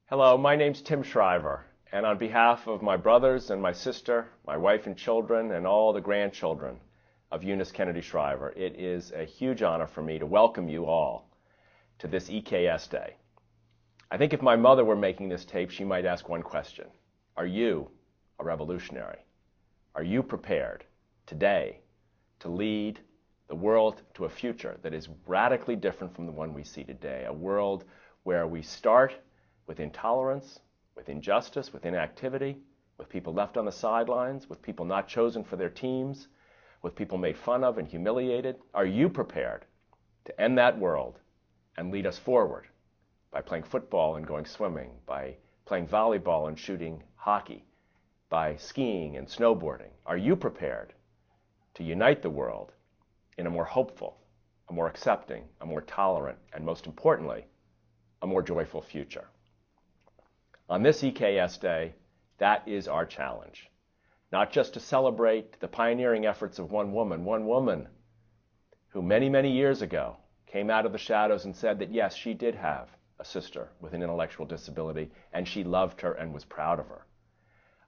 Hello, my name's Tim Shriver, and on behalf of my brothers and my sister, my wife and children, and all the grandchildren of Eunice Kennedy Shriver, it is a huge honor for me to welcome you all to this EKS Day. I think if my mother were making this tape, she might ask one question. Are you a revolutionary? Are you prepared today to lead the world to a future that is radically different from the one we see today? A world where we start with intolerance, with injustice, with inactivity, with people left on the sidelines, with people not chosen for their teams, with people made fun of and humiliated. Are you prepared to end that world and lead us forward by playing football and going swimming, by playing volleyball and shooting hockey, by skiing and snowboarding? Are you prepared to unite the world in a more hopeful, a more accepting, a more tolerant, and most importantly, a more joyful future? On this EKS Day, that is our challenge. Not just to celebrate the pioneering efforts of one woman who many, many years ago came out of the shadows and said that yes, she did have a sister with an intellectual disability, and she loved her and was proud of her.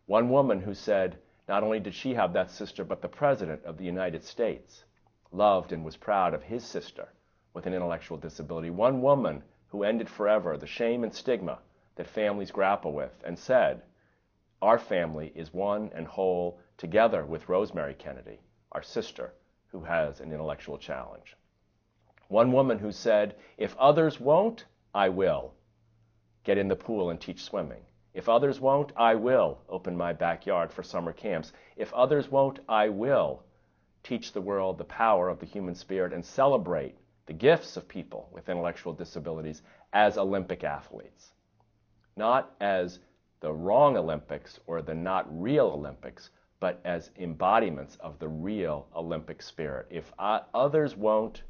One woman who said not only did she have that sister, but the President of the United States loved and was proud of his sister with an intellectual disability. One woman who ended forever the shame and stigma that families grapple with and said, our family is one and whole together with Rosemary Kennedy, our sister, who has an intellectual challenge. One woman who said, if others won't, I will get in the pool and teach swimming. If others won't, I will open my backyard for summer camps. If others won't, I will teach the world the power of the human spirit and celebrate the gifts of people with intellectual disabilities as Olympic athletes. Not as the wrong Olympics or the not real Olympics, but as embodiments of the real Olympic spirit. If others won't,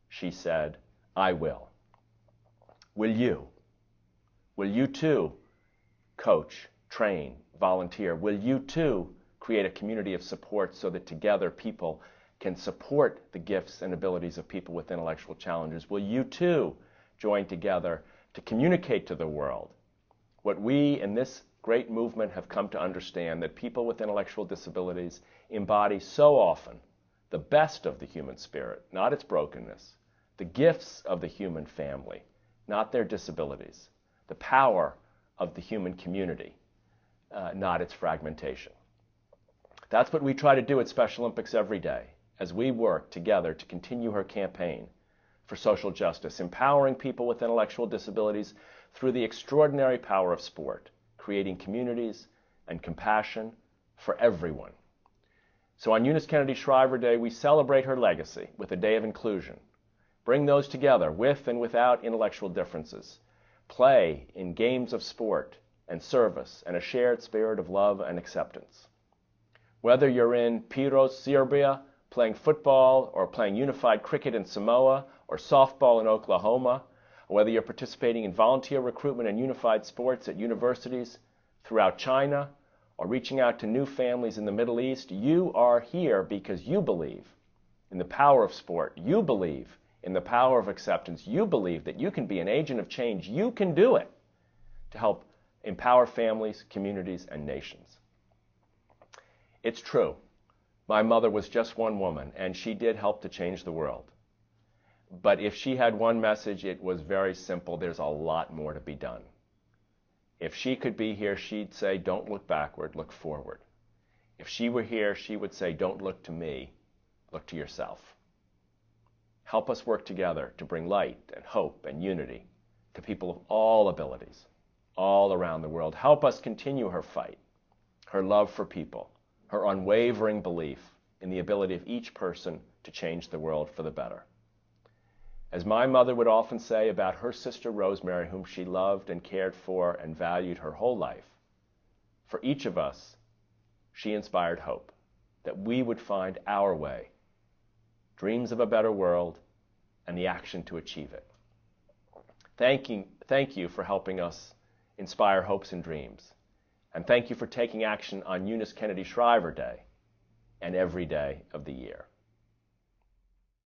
she said, I will. Will you? Will you too coach, train, volunteer? Will you too create a community of support so that together people can support the gifts and abilities of people with intellectual challenges? Will you too join together to communicate to the world what we in this great movement have come to understand, that people with intellectual disabilities embody so often the best of the human spirit, not its brokenness, the gifts of the human family, not their disabilities, the power of the human community, not its fragmentation. That's what we try to do at Special Olympics every day as we work together to continue her campaign for social justice, empowering people with intellectual disabilities through the extraordinary power of sport, creating communities and compassion for everyone. So on Eunice Kennedy Shriver Day, we celebrate her legacy with a day of inclusion. Bring those together with and without intellectual differences. Play in games of sport and service and a shared spirit of love and acceptance. Whether you're in Piros, Serbia, playing football or playing unified cricket in Samoa or softball in Oklahoma, or whether you're participating in volunteer recruitment and unified sports at universities throughout China, or reaching out to new families in the Middle East, you are here because you believe in the power of sport. You believe in the power of acceptance. You believe that you can be an agent of change. You can do it to help empower families, communities, and nations. It's true. My mother was just one woman, and she did help to change the world. But if she had one message, it was very simple. There's a lot more to be done. If she could be here, she'd say, don't look backward, look forward. If she were here, she would say, don't look to me, look to yourself. Help us work together to bring light and hope and unity to people of all abilities, all around the world. Help us continue her fight, her love for people, her unwavering belief in the ability of each person to change the world for the better. As my mother would often say about her sister Rosemary, whom she loved and cared for and valued her whole life, for each of us, she inspired hope that we would find our way, dreams of a better world, and the action to achieve it. Thank you for helping us inspire hopes and dreams. And thank you for taking action on Eunice Kennedy Shriver Day and every day of the year.